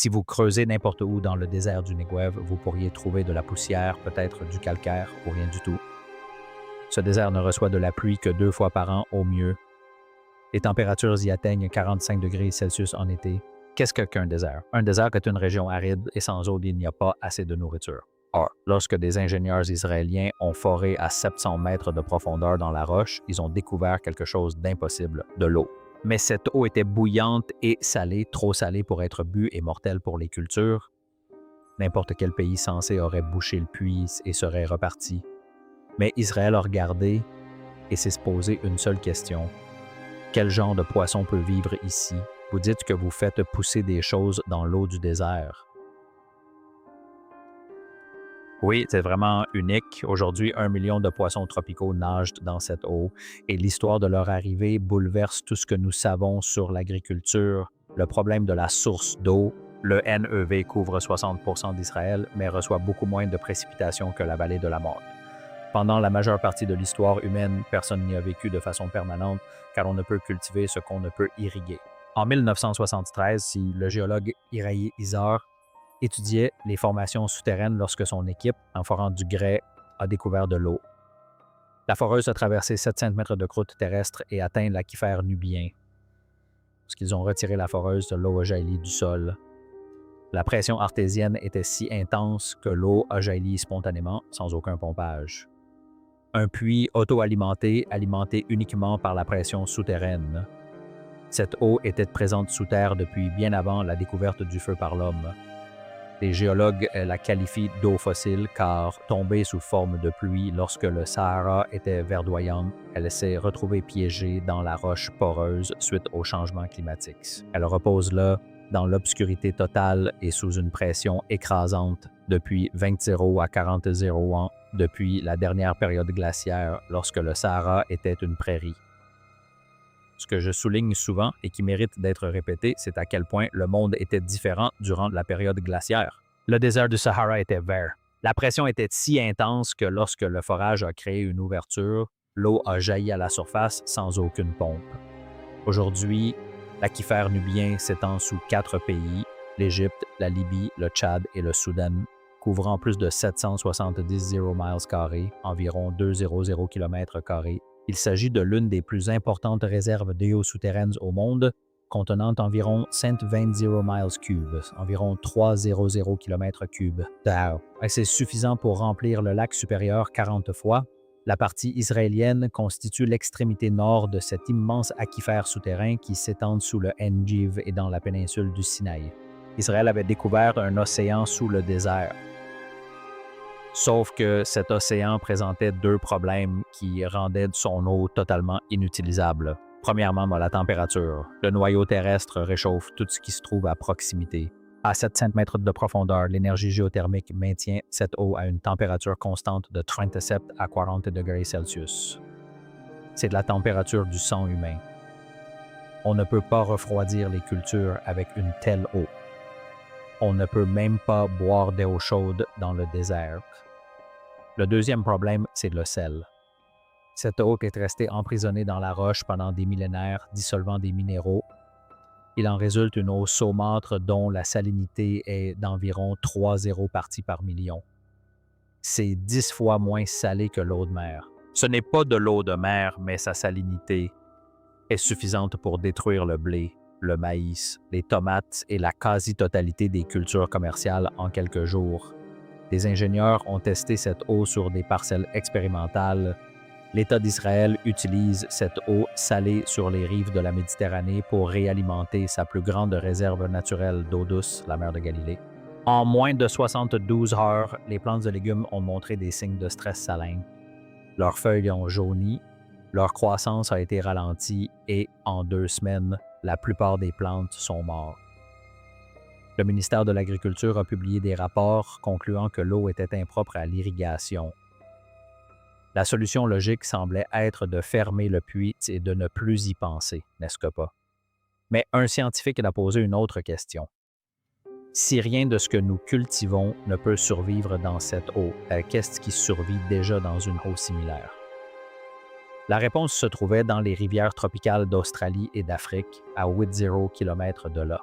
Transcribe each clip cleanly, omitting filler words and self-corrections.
Si vous creusez n'importe où dans le désert du Negev, vous pourriez trouver de la poussière, peut-être du calcaire ou rien du tout. Ce désert ne reçoit de la pluie que 2 fois par an au mieux. Les températures y atteignent 45 degrés Celsius en été. Qu'est-ce qu'un désert? Un désert est une région aride et sans eau, il n'y a pas assez de nourriture. Or, lorsque des ingénieurs israéliens ont foré à 700 mètres de profondeur dans la roche, ils ont découvert quelque chose d'impossible, de l'eau. Mais cette eau était bouillante et salée, trop salée pour être bue et mortelle pour les cultures. N'importe quel pays censé aurait bouché le puits et serait reparti. Mais Israël a regardé et s'est posé une seule question. Quel genre de poisson peut vivre ici? Vous dites que vous faites pousser des choses dans l'eau du désert. Oui, c'est vraiment unique. Aujourd'hui, 1 million de poissons tropicaux nagent dans cette eau et l'histoire de leur arrivée bouleverse tout ce que nous savons sur l'agriculture, le problème de la source d'eau. Le NEV couvre 60% d'Israël, mais reçoit beaucoup moins de précipitations que la vallée de la mort. Pendant la majeure partie de l'histoire humaine, personne n'y a vécu de façon permanente car on ne peut cultiver ce qu'on ne peut irriguer. En 1973, si le géologue Iraï Izar étudiait les formations souterraines lorsque son équipe, en forant du grès, a découvert de l'eau. La foreuse a traversé 700 mètres de croûte terrestre et atteint l'aquifère nubien. Lorsqu'ils ont retiré la foreuse, l'eau a jailli du sol. La pression artésienne était si intense que l'eau a jailli spontanément, sans aucun pompage. Un puits auto-alimenté, alimenté uniquement par la pression souterraine. Cette eau était présente sous terre depuis bien avant la découverte du feu par l'homme. Les géologues la qualifient d'eau fossile car, tombée sous forme de pluie lorsque le Sahara était verdoyant, elle s'est retrouvée piégée dans la roche poreuse suite au changement climatique. Elle repose là, dans l'obscurité totale et sous une pression écrasante depuis 20 à 40 ans, depuis la dernière période glaciaire lorsque le Sahara était une prairie. Ce que je souligne souvent et qui mérite d'être répété, c'est à quel point le monde était différent durant la période glaciaire. Le désert du Sahara était vert. La pression était si intense que lorsque le forage a créé une ouverture, l'eau a jailli à la surface sans aucune pompe. Aujourd'hui, l'aquifère nubien s'étend sous 4 pays, l'Égypte, la Libye, le Tchad et le Soudan, couvrant plus de 770 miles², environ 200 km². Il s'agit de l'une des plus importantes réserves d'eau souterraines au monde, contenant environ 120 miles³, environ 300 km³ d'air. C'est suffisant pour remplir le lac supérieur 40 fois. La partie israélienne constitue l'extrémité nord de cet immense aquifère souterrain qui s'étend sous le Negev et dans la péninsule du Sinaï. Israël avait découvert un océan sous le désert. Sauf que cet océan présentait 2 problèmes qui rendaient son eau totalement inutilisable. Premièrement, la température. Le noyau terrestre réchauffe tout ce qui se trouve à proximité. À 700 mètres de profondeur, l'énergie géothermique maintient cette eau à une température constante de 37 à 40 degrés Celsius. C'est de la température du sang humain. On ne peut pas refroidir les cultures avec une telle eau. On ne peut même pas boire d'eau chaude dans le désert. Le deuxième problème, c'est le sel. Cette eau est restée emprisonnée dans la roche pendant des millénaires, dissolvant des minéraux. Il en résulte une eau saumâtre dont la salinité est d'environ 3 parties par million. C'est 10 fois moins salé que l'eau de mer. Ce n'est pas de l'eau de mer, mais sa salinité est suffisante pour détruire le blé, le maïs, les tomates et la quasi-totalité des cultures commerciales en quelques jours. Des ingénieurs ont testé cette eau sur des parcelles expérimentales. L'État d'Israël utilise cette eau salée sur les rives de la Méditerranée pour réalimenter sa plus grande réserve naturelle d'eau douce, la mer de Galilée. En moins de 72 heures, les plantes et légumes ont montré des signes de stress salin. Leurs feuilles ont jauni, leur croissance a été ralentie et, en 2 semaines, la plupart des plantes sont mortes. Le ministère de l'Agriculture a publié des rapports concluant que l'eau était impropre à l'irrigation. La solution logique semblait être de fermer le puits et de ne plus y penser, n'est-ce que pas? Mais un scientifique a posé une autre question. Si rien de ce que nous cultivons ne peut survivre dans cette eau, qu'est-ce qui survit déjà dans une eau similaire? La réponse se trouvait dans les rivières tropicales d'Australie et d'Afrique, à 80 km de là.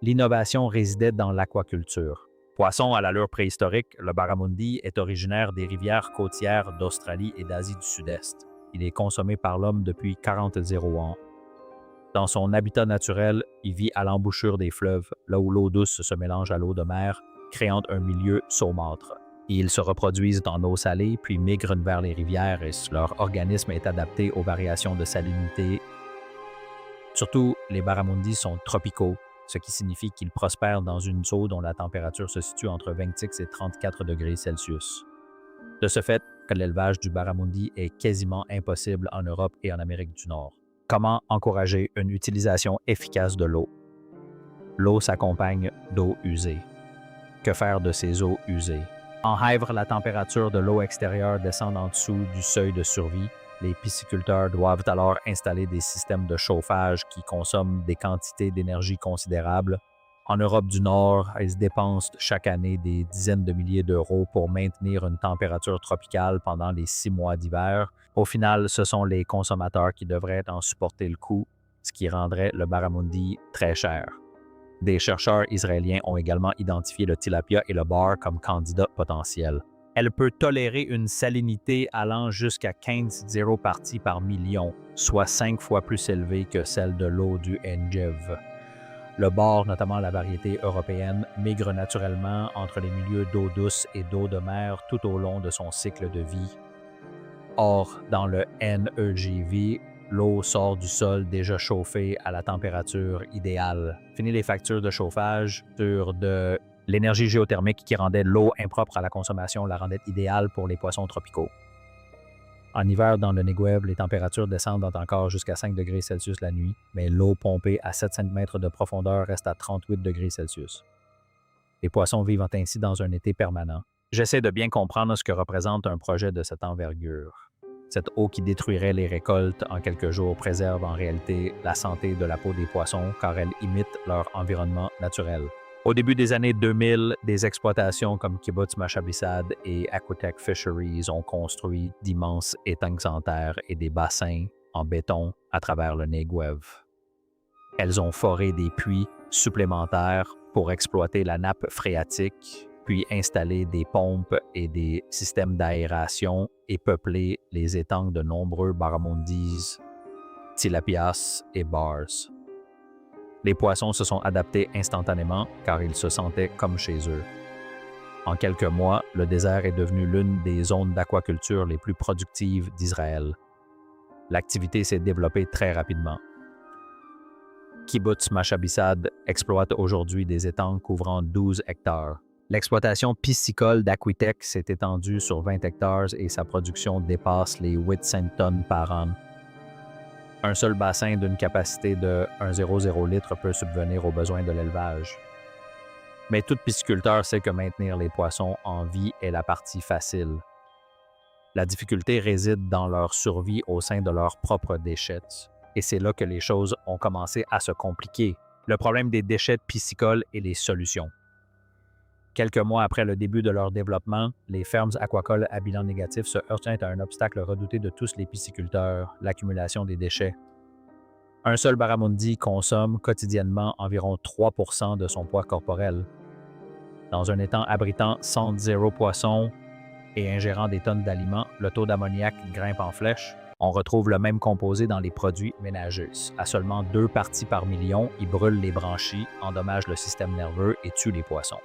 L'innovation résidait dans l'aquaculture. Poisson à l'allure préhistorique, le barramundi est originaire des rivières côtières d'Australie et d'Asie du Sud-Est. Il est consommé par l'homme depuis 40 000 ans. Dans son habitat naturel, il vit à l'embouchure des fleuves, là où l'eau douce se mélange à l'eau de mer, créant un milieu saumâtre. Ils se reproduisent en eau salée, puis migrent vers les rivières et leur organisme est adapté aux variations de salinité. Surtout, les barramundis sont tropicaux, ce qui signifie qu'ils prospèrent dans une eau dont la température se situe entre 26 et 34 degrés Celsius. De ce fait, que l'élevage du barramundi est quasiment impossible en Europe et en Amérique du Nord. Comment encourager une utilisation efficace de l'eau? L'eau s'accompagne d'eau usée. Que faire de ces eaux usées? En Haïvre, la température de l'eau extérieure descend en dessous du seuil de survie. Les pisciculteurs doivent alors installer des systèmes de chauffage qui consomment des quantités d'énergie considérables. En Europe du Nord, ils dépensent chaque année des dizaines de milliers d'euros pour maintenir une température tropicale pendant les 6 mois d'hiver. Au final, ce sont les consommateurs qui devraient en supporter le coût, ce qui rendrait le barramundi très cher. Des chercheurs israéliens ont également identifié le tilapia et le bar comme candidats potentiels. Elle peut tolérer une salinité allant jusqu'à 15 parties par million, soit 5 fois plus élevée que celle de l'eau du Engev. Le bar, notamment la variété européenne, migre naturellement entre les milieux d'eau douce et d'eau de mer tout au long de son cycle de vie. Or, dans le NEGV, l'eau sort du sol déjà chauffée à la température idéale. Fini les factures de chauffage sur de l'énergie géothermique qui rendait l'eau impropre à la consommation la rendait idéale pour les poissons tropicaux. En hiver, dans le Negev, les températures descendent encore jusqu'à 5 degrés Celsius la nuit, mais l'eau pompée à 7 cm de profondeur reste à 38 degrés Celsius. Les poissons vivent ainsi dans un été permanent. J'essaie de bien comprendre ce que représente un projet de cette envergure. Cette eau qui détruirait les récoltes en quelques jours préserve en réalité la santé de la peau des poissons car elle imite leur environnement naturel. Au début des années 2000, des exploitations comme Kibbutz Machabisad et Aquatech Fisheries ont construit d'immenses étangs en terre et des bassins en béton à travers le Negev. Elles ont foré des puits supplémentaires pour exploiter la nappe phréatique, puis installer des pompes et des systèmes d'aération et peupler les étangs de nombreux barramundis, tilapias et bars. Les poissons se sont adaptés instantanément car ils se sentaient comme chez eux. En quelques mois, le désert est devenu l'une des zones d'aquaculture les plus productives d'Israël. L'activité s'est développée très rapidement. Kibbutz Machabisad exploite aujourd'hui des étangs couvrant 12 hectares. L'exploitation piscicole d'Aquitech s'est étendue sur 20 hectares et sa production dépasse les 800 tonnes par an. Un seul bassin d'une capacité de 1,00 litre peut subvenir aux besoins de l'élevage. Mais tout pisciculteur sait que maintenir les poissons en vie est la partie facile. La difficulté réside dans leur survie au sein de leurs propres déchets. Et c'est là que les choses ont commencé à se compliquer. Le problème des déchets piscicoles et les solutions. Quelques mois après le début de leur développement, les fermes aquacoles à bilan négatif se heurtent à un obstacle redouté de tous les pisciculteurs, l'accumulation des déchets. Un seul barramundi consomme quotidiennement environ 3% de son poids corporel. Dans un étang abritant 110 poissons et ingérant des tonnes d'aliments, le taux d'ammoniac grimpe en flèche. On retrouve le même composé dans les produits ménagers. À seulement 2 parties par million, ils brûlent les branchies, endommagent le système nerveux et tuent les poissons.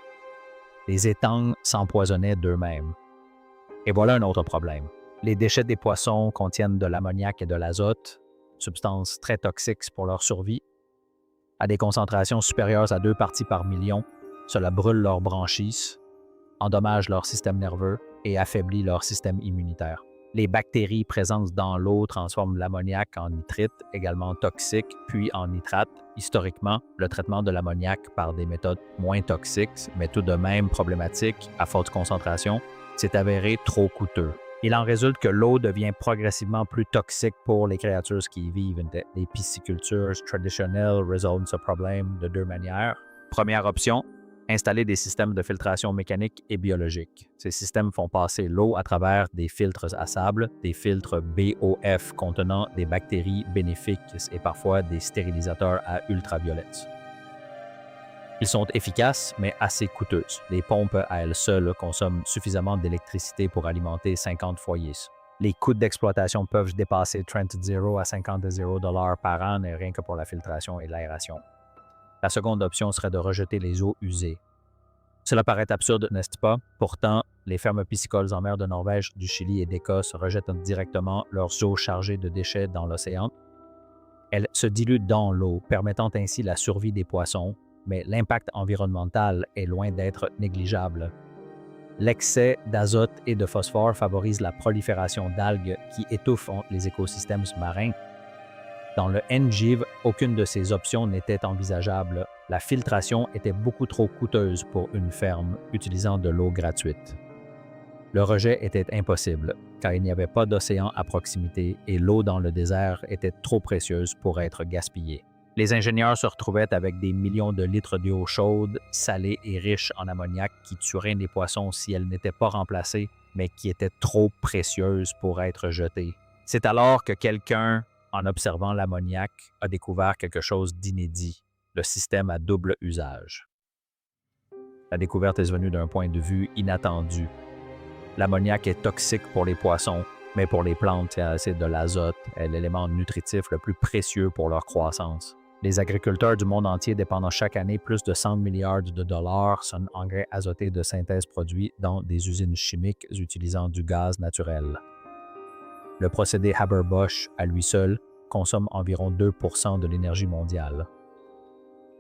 Les étangs s'empoisonnaient d'eux-mêmes. Et voilà un autre problème. Les déchets des poissons contiennent de l'ammoniac et de l'azote, substances très toxiques pour leur survie. À des concentrations supérieures à 2 parties par million, cela brûle leurs branchies, endommage leur système nerveux et affaiblit leur système immunitaire. Les bactéries présentes dans l'eau transforment l'ammoniac en nitrite, également toxique, puis en nitrate. Historiquement, le traitement de l'ammoniac par des méthodes moins toxiques, mais tout de même problématiques à forte concentration, s'est avéré trop coûteux. Il en résulte que l'eau devient progressivement plus toxique pour les créatures qui y vivent. Les piscicultures traditionnelles résolvent ce problème de 2 manières. Première option, installer des systèmes de filtration mécanique et biologique. Ces systèmes font passer l'eau à travers des filtres à sable, des filtres BOF contenant des bactéries bénéfiques et parfois des stérilisateurs à ultraviolettes. Ils sont efficaces, mais assez coûteuses. Les pompes à elles seules consomment suffisamment d'électricité pour alimenter 50 foyers. Les coûts d'exploitation peuvent dépasser 30 à 50 $ par an, rien que pour la filtration et l'aération. La seconde option serait de rejeter les eaux usées. Cela paraît absurde, n'est-ce pas? Pourtant, les fermes piscicoles en mer de Norvège, du Chili et d'Écosse rejettent directement leurs eaux chargées de déchets dans l'océan. Elles se diluent dans l'eau, permettant ainsi la survie des poissons, mais l'impact environnemental est loin d'être négligeable. L'excès d'azote et de phosphore favorise la prolifération d'algues qui étouffent les écosystèmes marins. Dans le NGIV, aucune de ces options n'était envisageable. La filtration était beaucoup trop coûteuse pour une ferme utilisant de l'eau gratuite. Le rejet était impossible, car il n'y avait pas d'océan à proximité et l'eau dans le désert était trop précieuse pour être gaspillée. Les ingénieurs se retrouvaient avec des millions de litres d'eau chaude, salée et riche en ammoniac qui tueraient les poissons si elles n'étaient pas remplacées, mais qui étaient trop précieuses pour être jetées. C'est alors que quelqu'un, en observant l'ammoniac, a découvert quelque chose d'inédit, le système à double usage. La découverte est venue d'un point de vue inattendu. L'ammoniac est toxique pour les poissons, mais pour les plantes, c'est de l'azote, est l'élément nutritif le plus précieux pour leur croissance. Les agriculteurs du monde entier dépendent chaque année plus de 100 milliards de dollars sur un engrais azoté de synthèse produit dans des usines chimiques utilisant du gaz naturel. Le procédé Haber-Bosch, à lui seul, consomme environ 2 % de l'énergie mondiale.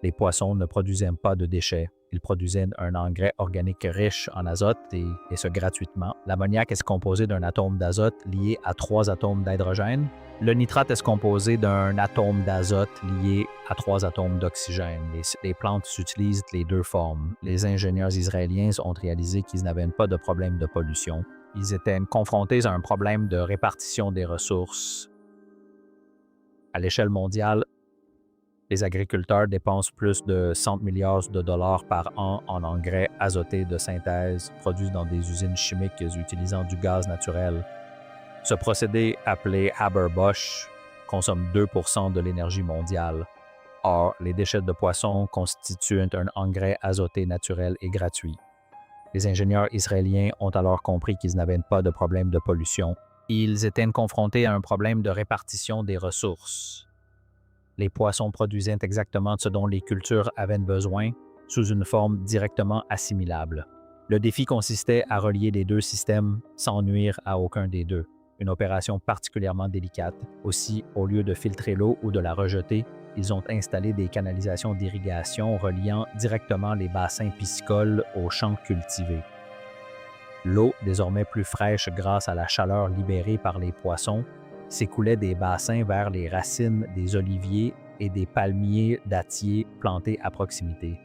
Les poissons ne produisaient pas de déchets. Ils produisaient un engrais organique riche en azote et ce gratuitement. L'ammoniac est composé d'un atome d'azote lié à 3 atomes d'hydrogène. Le nitrate est composé d'un atome d'azote lié à 3 atomes d'oxygène. Les plantes utilisent les deux formes. Les ingénieurs israéliens ont réalisé qu'ils n'avaient pas de problème de pollution. Ils étaient confrontés à un problème de répartition des ressources. À l'échelle mondiale, les agriculteurs dépensent plus de 100 milliards de dollars par an en engrais azotés de synthèse produits dans des usines chimiques utilisant du gaz naturel. Ce procédé, appelé Haber-Bosch, consomme 2 % de l'énergie mondiale. Or, les déchets de poissons constituent un engrais azoté naturel et gratuit. Les ingénieurs israéliens ont alors compris qu'ils n'avaient pas de problème de pollution. Ils étaient confrontés à un problème de répartition des ressources. Les poissons produisaient exactement ce dont les cultures avaient besoin, sous une forme directement assimilable. Le défi consistait à relier les deux systèmes sans nuire à aucun des deux, une opération particulièrement délicate. Aussi, au lieu de filtrer l'eau ou de la rejeter, ils ont installé des canalisations d'irrigation reliant directement les bassins piscicoles aux champs cultivés. L'eau, désormais plus fraîche grâce à la chaleur libérée par les poissons, s'écoulait des bassins vers les racines des oliviers et des palmiers dattiers plantés à proximité.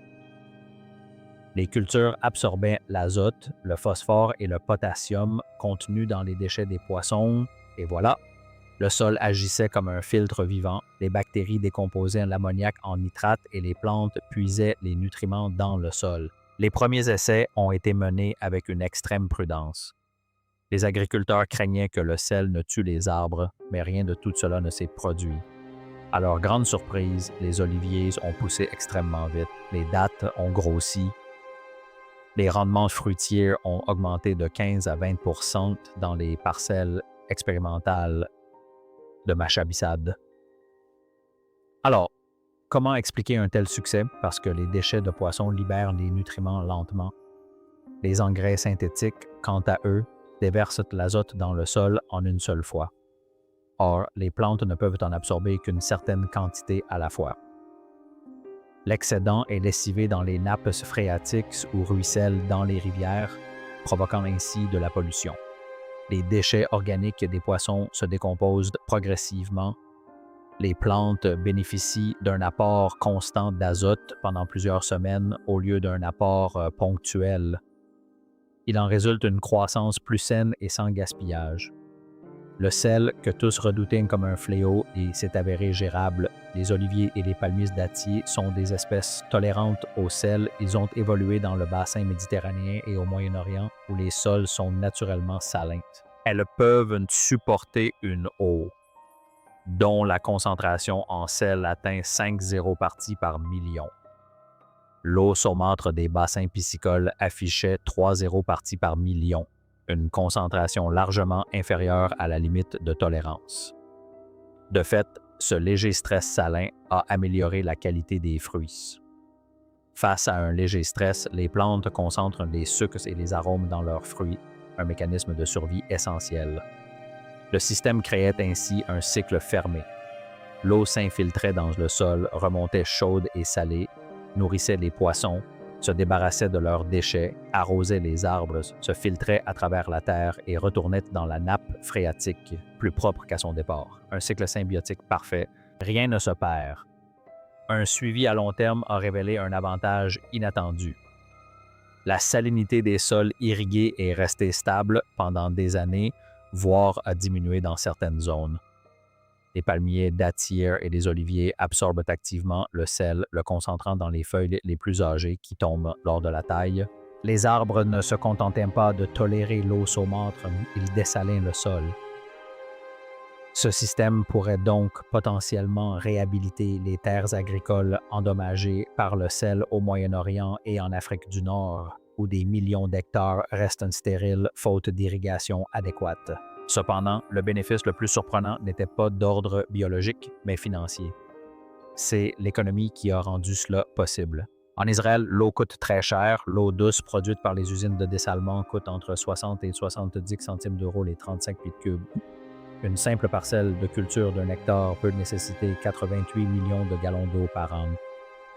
Les cultures absorbaient l'azote, le phosphore et le potassium contenus dans les déchets des poissons, et voilà, le sol agissait comme un filtre vivant, les bactéries décomposaient l'ammoniac en nitrate et les plantes puisaient les nutriments dans le sol. Les premiers essais ont été menés avec une extrême prudence. Les agriculteurs craignaient que le sel ne tue les arbres, mais rien de tout cela ne s'est produit. À leur grande surprise, les oliviers ont poussé extrêmement vite, les dattes ont grossi, les rendements fruitiers ont augmenté de 15 à 20 % dans les parcelles expérimentales de Machabissad. Alors, comment expliquer un tel succès? Parce que les déchets de poissons libèrent les nutriments lentement. Les engrais synthétiques, quant à eux, déversent l'azote dans le sol en une seule fois. Or, les plantes ne peuvent en absorber qu'une certaine quantité à la fois. L'excédent est lessivé dans les nappes phréatiques ou ruisselle dans les rivières, provoquant ainsi de la pollution. Les déchets organiques des poissons se décomposent progressivement. Les plantes bénéficient d'un apport constant d'azote pendant plusieurs semaines au lieu d'un apport ponctuel. Il en résulte une croissance plus saine et sans gaspillage. Le sel, que tous redoutaient comme un fléau, et s'est avéré gérable. Les oliviers et les palmiers dattiers sont des espèces tolérantes au sel. Ils ont évolué dans le bassin méditerranéen et au Moyen-Orient, où les sols sont naturellement salins. Elles peuvent supporter une eau dont la concentration en sel atteint 5 0 parties par million. L'eau saumâtre des bassins piscicoles affichait 3,0 parties par million, une concentration largement inférieure à la limite de tolérance. De fait, ce léger stress salin a amélioré la qualité des fruits. Face à un léger stress, les plantes concentrent les sucres et les arômes dans leurs fruits, un mécanisme de survie essentiel. Le système créait ainsi un cycle fermé. L'eau s'infiltrait dans le sol, remontait chaude et salée, nourrissait les poissons, se débarrassait de leurs déchets, arrosait les arbres, se filtrait à travers la terre et retournait dans la nappe phréatique, plus propre qu'à son départ. Un cycle symbiotique parfait. Rien ne se perd. Un suivi à long terme a révélé un avantage inattendu. La salinité des sols irrigués est restée stable pendant des années, voire a diminué dans certaines zones. Les palmiers, dattiers et les oliviers absorbent activement le sel, le concentrant dans les feuilles les plus âgées qui tombent lors de la taille. Les arbres ne se contentaient pas de tolérer l'eau saumâtre, ils dessalaient le sol. Ce système pourrait donc potentiellement réhabiliter les terres agricoles endommagées par le sel au Moyen-Orient et en Afrique du Nord, où des millions d'hectares restent stériles faute d'irrigation adéquate. Cependant, le bénéfice le plus surprenant n'était pas d'ordre biologique, mais financier. C'est l'économie qui a rendu cela possible. En Israël, l'eau coûte très cher. L'eau douce produite par les usines de dessalement coûte entre 60 et 70 centimes d'euros les 35 pieds cubes. Une simple parcelle de culture d'un hectare peut nécessiter 88 millions de gallons d'eau par an.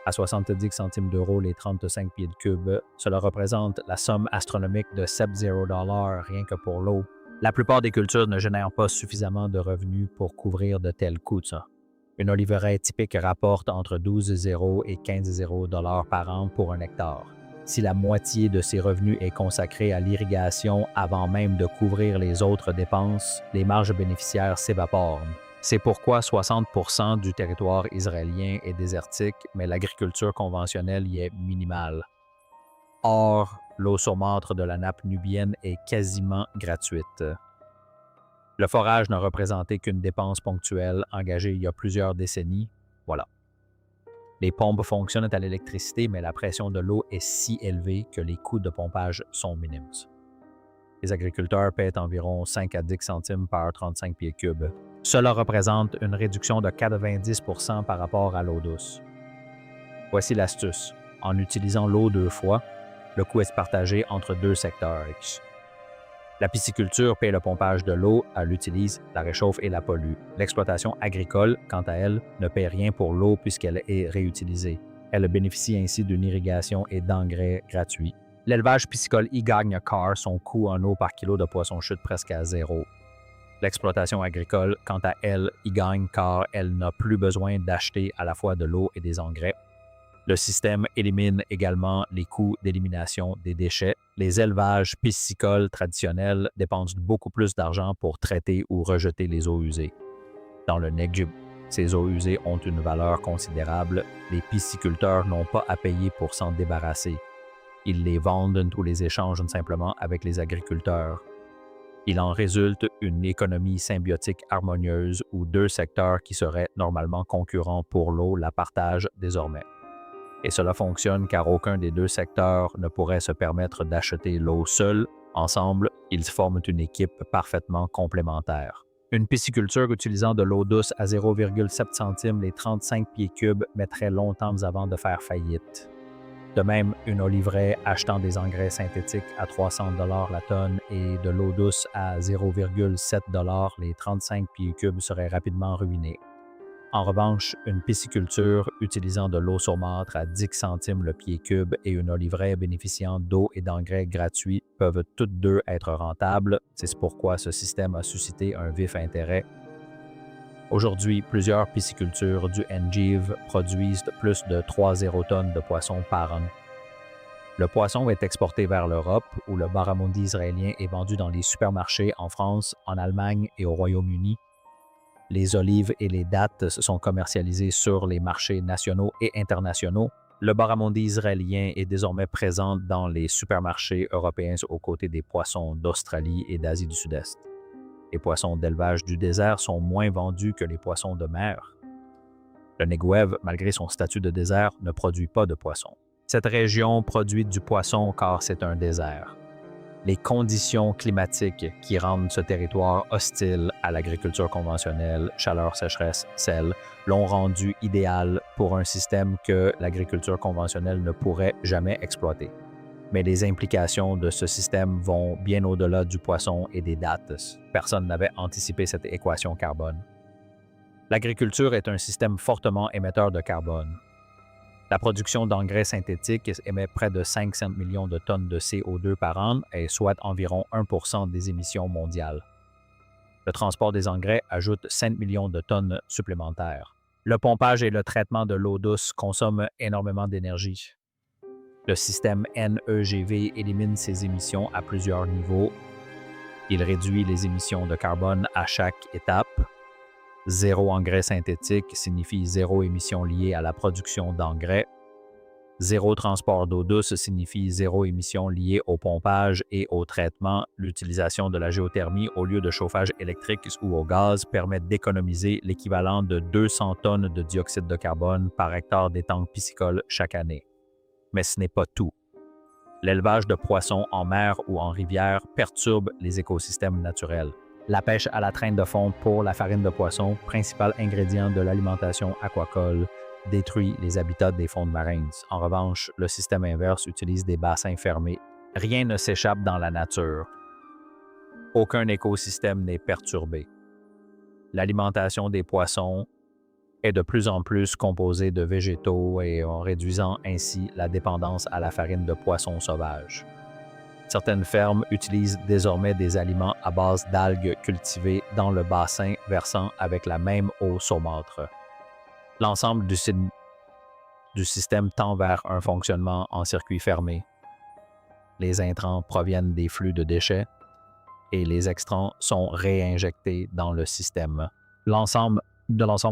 À 70 centimes d'euros les 35 pieds cubes, cela représente la somme astronomique de $0 rien que pour l'eau. La plupart des cultures ne génèrent pas suffisamment de revenus pour couvrir de tels coûts. Une oliveraie typique rapporte entre 12,0 et 15,0 $ par an pour un hectare. Si la moitié de ses revenus est consacrée à l'irrigation avant même de couvrir les autres dépenses, les marges bénéficiaires s'évaporent. C'est pourquoi 60% du territoire israélien est désertique, mais l'agriculture conventionnelle y est minimale. Or, l'eau saumâtre de la nappe nubienne est quasiment gratuite. Le forage n'a représenté qu'une dépense ponctuelle engagée il y a plusieurs décennies. Voilà. Les pompes fonctionnent à l'électricité, mais la pression de l'eau est si élevée que les coûts de pompage sont minimes. Les agriculteurs paient environ 5 à 10 centimes par 35 pieds cubes. Cela représente une réduction de 90% par rapport à l'eau douce. Voici l'astuce. En utilisant l'eau 2 fois, le coût est partagé entre 2 secteurs. La pisciculture paie le pompage de l'eau, elle l'utilise, la réchauffe et la pollue. L'exploitation agricole, quant à elle, ne paie rien pour l'eau puisqu'elle est réutilisée. Elle bénéficie ainsi d'une irrigation et d'engrais gratuits. L'élevage piscicole y gagne car son coût en eau par kilo de poisson chute presque à zéro. L'exploitation agricole, quant à elle, y gagne car elle n'a plus besoin d'acheter à la fois de l'eau et des engrais. Le système élimine également les coûts d'élimination des déchets. Les élevages piscicoles traditionnels dépensent beaucoup plus d'argent pour traiter ou rejeter les eaux usées. Dans le Negev, ces eaux usées ont une valeur considérable. Les pisciculteurs n'ont pas à payer pour s'en débarrasser. Ils les vendent ou les échangent simplement avec les agriculteurs. Il en résulte une économie symbiotique harmonieuse où 2 secteurs qui seraient normalement concurrents pour l'eau la partagent désormais. Et cela fonctionne car aucun des 2 secteurs ne pourrait se permettre d'acheter l'eau seul. Ensemble, ils forment une équipe parfaitement complémentaire. Une pisciculture utilisant de l'eau douce à 0,7 centimes les 35 pieds cubes mettrait longtemps avant de faire faillite. De même, une oliveraie achetant des engrais synthétiques à 300 $ la tonne et de l'eau douce à 0,7 $ les 35 pieds cubes serait rapidement ruinée. En revanche, une pisciculture utilisant de l'eau saumâtre à 10 centimes le pied cube et une oliveraie bénéficiant d'eau et d'engrais gratuits peuvent toutes deux être rentables. C'est pourquoi ce système a suscité un vif intérêt. Aujourd'hui, plusieurs piscicultures du Negev produisent plus de 3,0 tonnes de poissons par an. Le poisson est exporté vers l'Europe, où le barramundi israélien est vendu dans les supermarchés en France, en Allemagne et au Royaume-Uni. Les olives et les dattes sont commercialisées sur les marchés nationaux et internationaux. Le barramundi israélien est désormais présent dans les supermarchés européens aux côtés des poissons d'Australie et d'Asie du Sud-Est. Les poissons d'élevage du désert sont moins vendus que les poissons de mer. Le Negev, malgré son statut de désert, ne produit pas de poissons. Cette région produit du poisson car c'est un désert. Les conditions climatiques qui rendent ce territoire hostile à l'agriculture conventionnelle, chaleur, sécheresse, sel, l'ont rendu idéal pour un système que l'agriculture conventionnelle ne pourrait jamais exploiter. Mais les implications de ce système vont bien au-delà du poisson et des dates. Personne n'avait anticipé cette équation carbone. L'agriculture est un système fortement émetteur de carbone. La production d'engrais synthétiques émet près de 500 millions de tonnes de CO2 par an et soit environ 1% des émissions mondiales. Le transport des engrais ajoute 5 millions de tonnes supplémentaires. Le pompage et le traitement de l'eau douce consomment énormément d'énergie. Le système NEGV élimine ces émissions à plusieurs niveaux. Il réduit les émissions de carbone à chaque étape. Zéro engrais synthétique signifie zéro émission liée à la production d'engrais. Zéro transport d'eau douce signifie zéro émission liée au pompage et au traitement. L'utilisation de la géothermie au lieu de chauffage électrique ou au gaz permet d'économiser l'équivalent de 200 tonnes de dioxyde de carbone par hectare d'étangs piscicoles chaque année. Mais ce n'est pas tout. L'élevage de poissons en mer ou en rivière perturbe les écosystèmes naturels. La pêche à la traîne de fond pour la farine de poisson, principal ingrédient de l'alimentation aquacole, détruit les habitats des fonds marines. En revanche, le système inverse utilise des bassins fermés. Rien ne s'échappe dans la nature. Aucun écosystème n'est perturbé. L'alimentation des poissons est de plus en plus composée de végétaux et en réduisant ainsi la dépendance à la farine de poisson sauvage. Certaines fermes utilisent désormais des aliments à base d'algues cultivées dans le bassin versant avec la même eau saumâtre. L'ensemble du système tend vers un fonctionnement en circuit fermé. Les intrants proviennent des flux de déchets et les extrants sont réinjectés dans le système. L'ensemble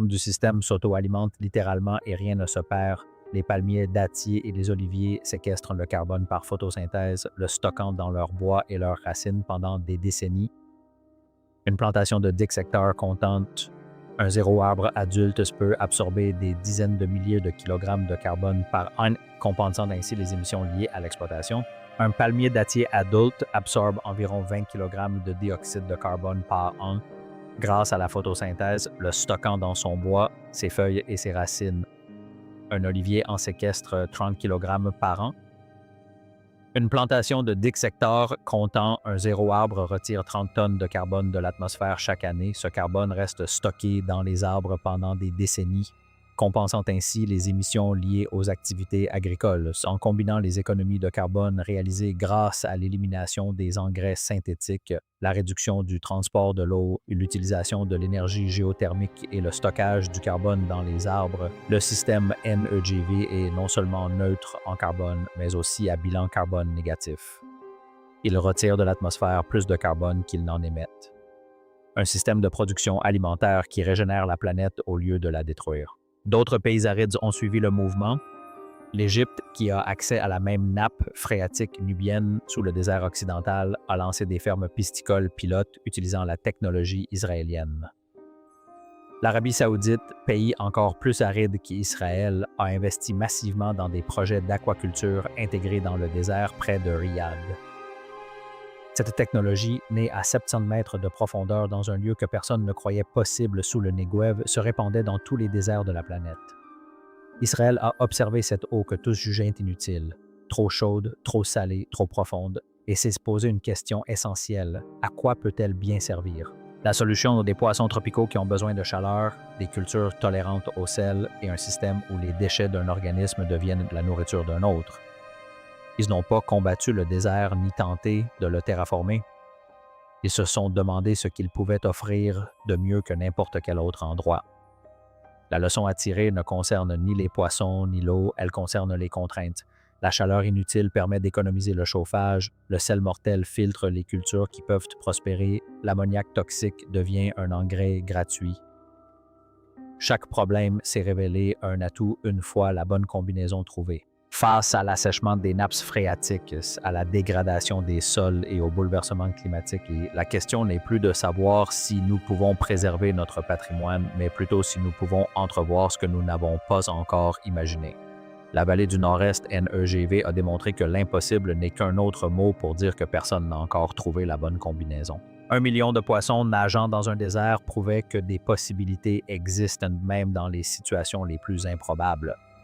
du système s'auto-alimente littéralement et rien ne se perd. Les palmiers, dattiers et les oliviers séquestrent le carbone par photosynthèse, le stockant dans leurs bois et leurs racines pendant des décennies. Une plantation de 10 hectares comptant un zéro arbre adulte peut absorber des dizaines de milliers de kilogrammes de carbone par an, compensant ainsi les émissions liées à l'exploitation. Un palmier dattier adulte absorbe environ 20 kg de dioxyde de carbone par an grâce à la photosynthèse, le stockant dans son bois, ses feuilles et ses racines. Un olivier en séquestre 30 kg par an. Une plantation de 10 hectares comptant un zéro arbre retire 30 tonnes de carbone de l'atmosphère chaque année. Ce carbone reste stocké dans les arbres pendant des décennies, compensant ainsi les émissions liées aux activités agricoles. En combinant les économies de carbone réalisées grâce à l'élimination des engrais synthétiques, la réduction du transport de l'eau, l'utilisation de l'énergie géothermique et le stockage du carbone dans les arbres, le système NEGV est non seulement neutre en carbone, mais aussi à bilan carbone négatif. Il retire de l'atmosphère plus de carbone qu'il n'en émette. Un système de production alimentaire qui régénère la planète au lieu de la détruire. D'autres pays arides ont suivi le mouvement. L'Égypte, qui a accès à la même nappe phréatique nubienne sous le désert occidental, a lancé des fermes piscicoles pilotes utilisant la technologie israélienne. L'Arabie saoudite, pays encore plus aride qu'Israël, a investi massivement dans des projets d'aquaculture intégrés dans le désert près de Riyad. Cette technologie, née à 700 mètres de profondeur dans un lieu que personne ne croyait possible sous le Néguev, se répandait dans tous les déserts de la planète. Israël a observé cette eau que tous jugeaient inutile, trop chaude, trop salée, trop profonde, et s'est posé une question essentielle. À quoi peut-elle bien servir? La solution des poissons tropicaux qui ont besoin de chaleur, des cultures tolérantes au sel et un système où les déchets d'un organisme deviennent la nourriture d'un autre. Ils n'ont pas combattu le désert ni tenté de le terraformer. Ils se sont demandé ce qu'ils pouvaient offrir de mieux que n'importe quel autre endroit. La leçon à tirer ne concerne ni les poissons ni l'eau, elle concerne les contraintes. La chaleur inutile permet d'économiser le chauffage, le sel mortel filtre les cultures qui peuvent prospérer, l'ammoniac toxique devient un engrais gratuit. Chaque problème s'est révélé un atout une fois la bonne combinaison trouvée. Face à l'assèchement des nappes phréatiques, à la dégradation des sols et au bouleversement climatique, la question n'est plus de savoir si nous pouvons préserver notre patrimoine, mais plutôt si nous pouvons entrevoir ce que nous n'avons pas encore imaginé. La vallée du Nord-Est, NEGV, a démontré que l'impossible n'est qu'un autre mot pour dire que personne n'a encore trouvé la bonne combinaison. 1 million de poissons nageant dans un désert prouvait que des possibilités existent même dans les situations les plus improbables.